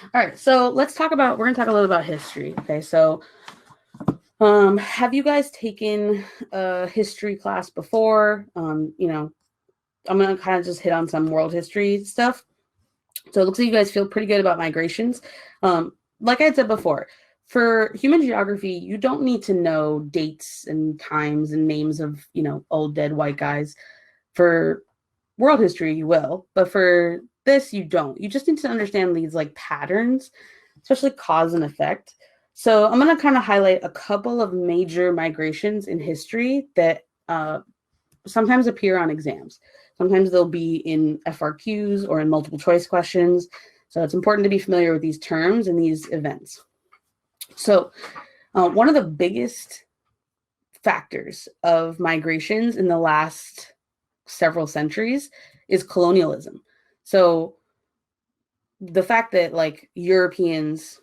All right, so we're going to talk a little about history. Okay, so have you guys taken a history class before? I'm going to kind of just hit on some world history stuff. So it looks like you guys feel pretty good about migrations. Like I said before, for human geography, you don't need to know dates and times and names of, old dead white guys. For world history, you will, but for this, you don't. You just need to understand these like patterns, especially cause and effect. So I'm going to kind of highlight a couple of major migrations in history that sometimes appear on exams. Sometimes they'll be in FRQs or in multiple choice questions. So it's important to be familiar with these terms and these events. So one of the biggest factors of migrations in the last several centuries is colonialism. So the fact that like Europeans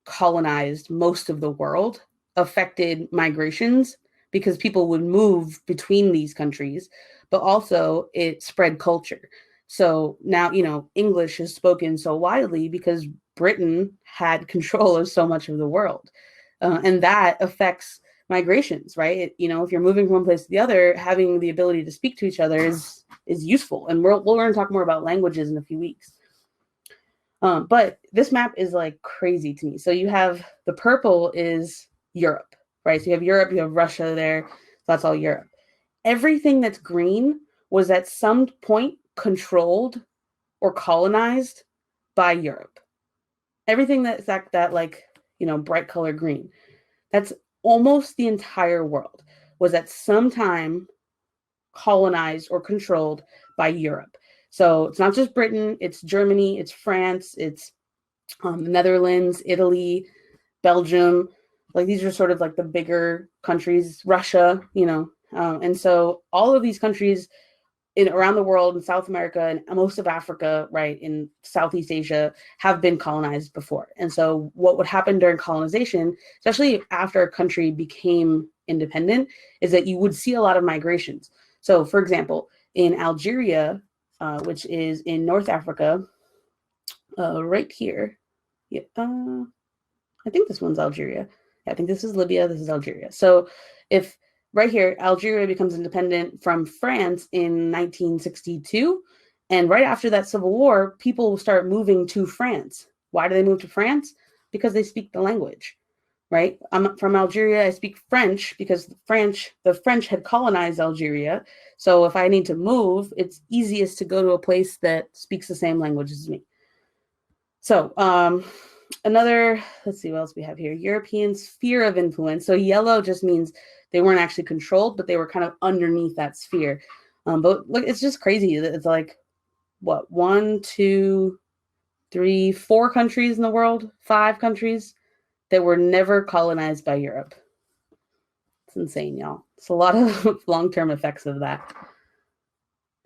colonized most of the world affected migrations because people would move between these countries, but also it spread culture. So now, English is spoken so widely because Britain had control of so much of the world. And that affects migrations, right? If you're moving from one place to the other, having the ability to speak to each other is useful. And we're going to talk more about languages in a few weeks. But this map is like crazy to me. So you have the purple is Europe, right? So you have Europe, you have Russia there. So that's all Europe. Everything that's green was at some point controlled or colonized by Europe. Everything that's that like, bright color green. That's almost the entire world was at some time colonized or controlled by Europe. So it's not just Britain, it's Germany, it's France, it's the Netherlands, Italy, Belgium. Like these are sort of like the bigger countries, Russia, and so all of these countries around the world in South America and most of Africa, right, in Southeast Asia, have been colonized before. And so what would happen during colonization, especially after a country became independent, is that you would see a lot of migrations. So, for example, in Algeria, which is in North Africa, right here, yeah, I think this one's Algeria. Yeah, I think this is Libya, this is Algeria. So if right here, Algeria becomes independent from France in 1962. And right after that civil war, people start moving to France. Why do they move to France? Because they speak the language, right? I'm from Algeria. I speak French because the French had colonized Algeria. So if I need to move, it's easiest to go to a place that speaks the same language as me. So let's see what else we have here. European sphere of influence. So yellow just means they weren't actually controlled, but they were kind of underneath that sphere. But look, it's just crazy. It's like, what, 1, 2, 3, 4 countries in the world, 5 countries that were never colonized by Europe. It's insane, y'all. It's a lot of long-term effects of that.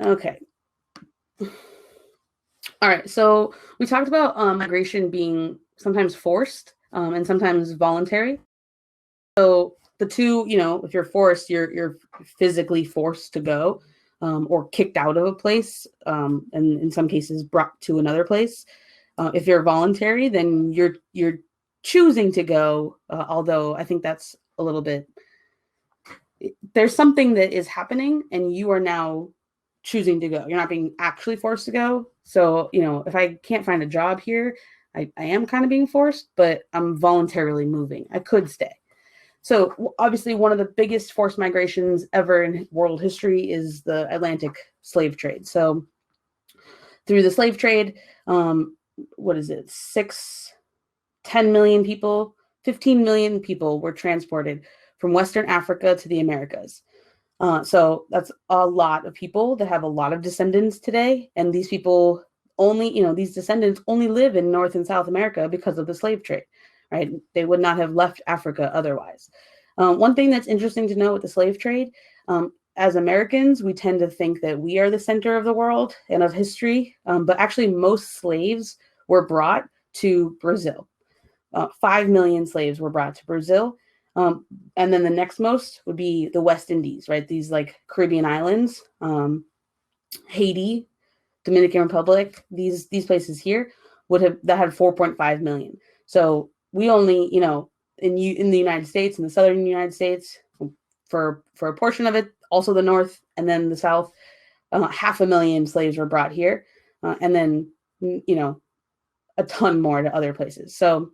Okay. All right, so we talked about migration being sometimes forced and sometimes voluntary. So the two, if you're forced, you're physically forced to go or kicked out of a place, and in some cases brought to another place. If you're voluntary, then you're choosing to go, although I think that's a little bit, there's something that is happening and you are now choosing to go. You're not being actually forced to go. So, if I can't find a job here, I am kind of being forced, but I'm voluntarily moving. I could stay. So obviously one of the biggest forced migrations ever in world history is the Atlantic slave trade. So through the slave trade, what is it? 10 million people, 15 million people were transported from Western Africa to the Americas. So that's a lot of people that have a lot of descendants today. And these people these descendants only live in North and South America because of the slave trade, right? They would not have left Africa otherwise. One thing that's interesting to know with the slave trade, as Americans, we tend to think that we are the center of the world and of history, but actually most slaves were brought to Brazil. 5 million slaves were brought to Brazil. And then the next most would be the West Indies, right? These like Caribbean islands, Haiti, Dominican Republic, these places here. that had 4.5 million. So we only, in the United States, in the southern United States, for a portion of it, also the north and then the south, 500,000 slaves were brought here, and then a ton more to other places. So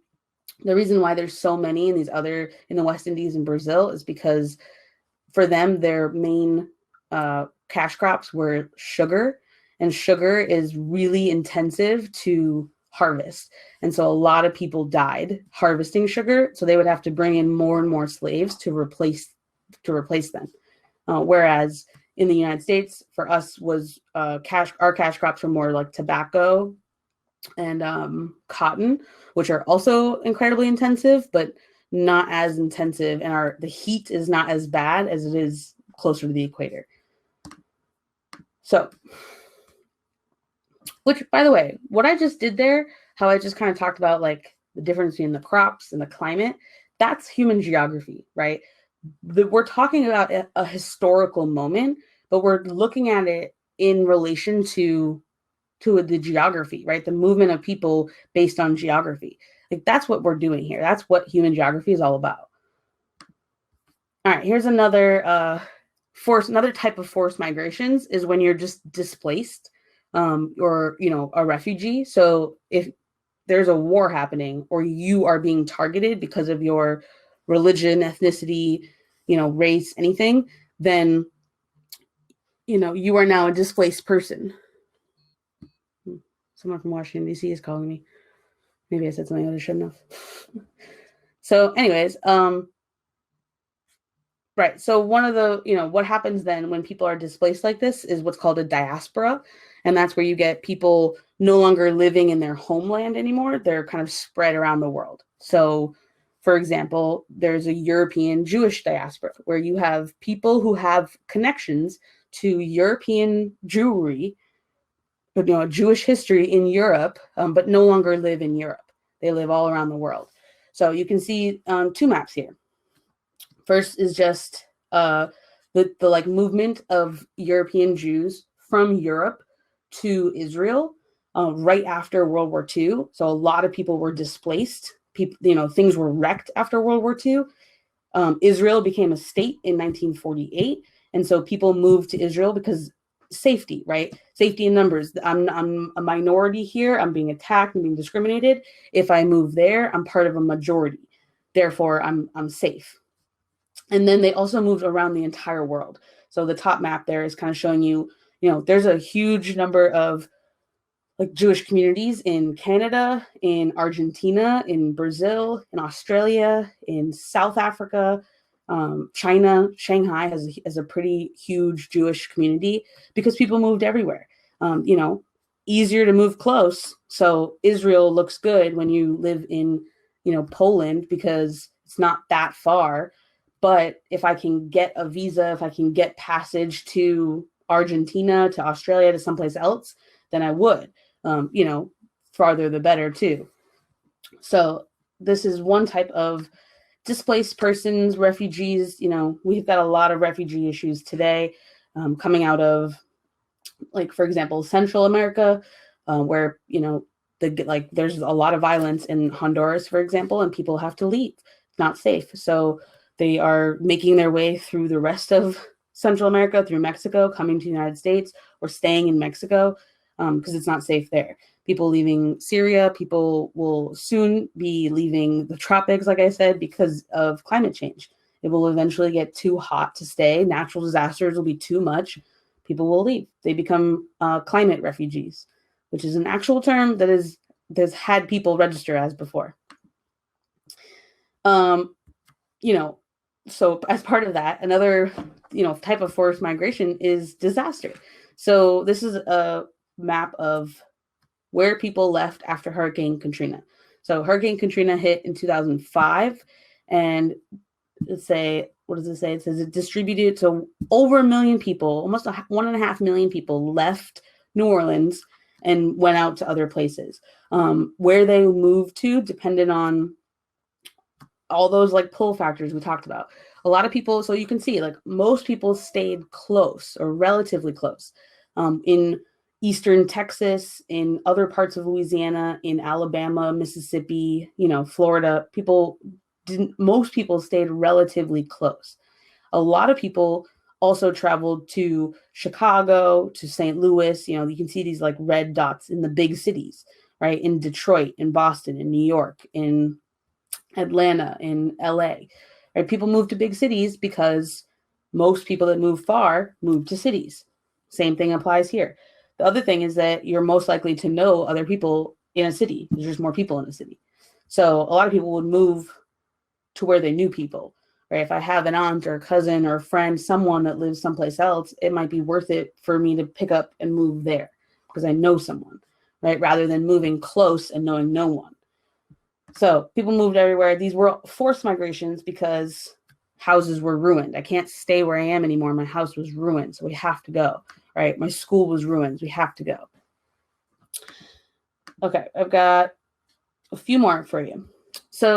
the reason why there's so many in the West Indies and Brazil is because for them, their main cash crops were sugar, and sugar is really intensive to harvest. And so a lot of people died harvesting sugar, so they would have to bring in more and more slaves to replace them. Whereas in the United States, for us, was our cash crops were more like tobacco and cotton, which are also incredibly intensive, but not as intensive, and the heat is not as bad as it is closer to the equator. So, which, by the way, what I just did there, how I just kind of talked about like the difference between the crops and the climate, that's human geography, right? We're talking about a historical moment, but we're looking at it in relation to the geography, right? The movement of people based on geography. Like that's what we're doing here. That's what human geography is all about. All right, here's another type of forced migrations is when you're just displaced, or a refugee. So if there's a war happening or you are being targeted because of your religion, ethnicity, race, anything, then you are now a displaced person. Someone from Washington, D.C. is calling me. Maybe I said something that I shouldn't have. So anyways, right. So one of the, what happens then when people are displaced like this is what's called a diaspora. And that's where you get people no longer living in their homeland anymore. They're kind of spread around the world. So, for example, there's a European Jewish diaspora where you have people who have connections to European Jewry, Jewish history in Europe, but no longer live in Europe. They live all around the world. So you can see two maps here. First is just the like movement of European Jews from Europe to Israel right after World War II. So a lot of people were displaced. People, things were wrecked after World War II. Israel became a state in 1948, and so people moved to Israel because safety, right? Safety in numbers. I'm a minority here. I'm being attacked. I'm being discriminated. If I move there, I'm part of a majority. Therefore, I'm safe. And then they also moved around the entire world. So the top map there is kind of showing you, there's a huge number of like Jewish communities in Canada, in Argentina, in Brazil, in Australia, in South Africa, China. Shanghai has a pretty huge Jewish community because people moved everywhere. Easier to move close. So Israel looks good when you live in, Poland because it's not that far. But if I can get a visa, if I can get passage to Argentina, to Australia, to someplace else, then I would. Farther the better too. So this is one type of displaced persons, refugees. We've got a lot of refugee issues today coming out of, like, for example, Central America, where, there's a lot of violence in Honduras, for example, and people have to leave. It's not safe. So they are making their way through the rest of Central America, through Mexico, coming to the United States, or staying in Mexico because it's not safe there. People leaving Syria, people will soon be leaving the tropics, like I said, because of climate change. It will eventually get too hot to stay. Natural disasters will be too much. People will leave. They become climate refugees, which is an actual term that has had people register as before. So as part of that, another, type of forced migration is disaster. So this is a map of where people left after Hurricane Katrina. So Hurricane Katrina hit in 2005, and what does it say? It says it distributed to over 1 million people, almost 1.5 million people left New Orleans and went out to other places. Where they moved to depended on all those like pull factors we talked about. A lot of people, so you can see like most people stayed close or relatively close in Eastern Texas, in other parts of Louisiana, in Alabama, Mississippi, Florida, most people stayed relatively close. A lot of people also traveled to Chicago, to St. Louis. You can see these like red dots in the big cities, right? In Detroit, in Boston, in New York, in Atlanta, in LA. Right? People move to big cities because most people that move far move to cities. Same thing applies here. The other thing is that you're most likely to know other people in a city. There's just more people in a city. So a lot of people would move to where they knew people, right? If I have an aunt or a cousin or a friend, someone that lives someplace else, it might be worth it for me to pick up and move there because I know someone, right? Rather than moving close and knowing no one. So people moved everywhere. These were forced migrations because houses were ruined. I can't stay where I am anymore. My house was ruined, so we have to go, right? My school was ruined. We have to go. Okay, I've got a few more for you.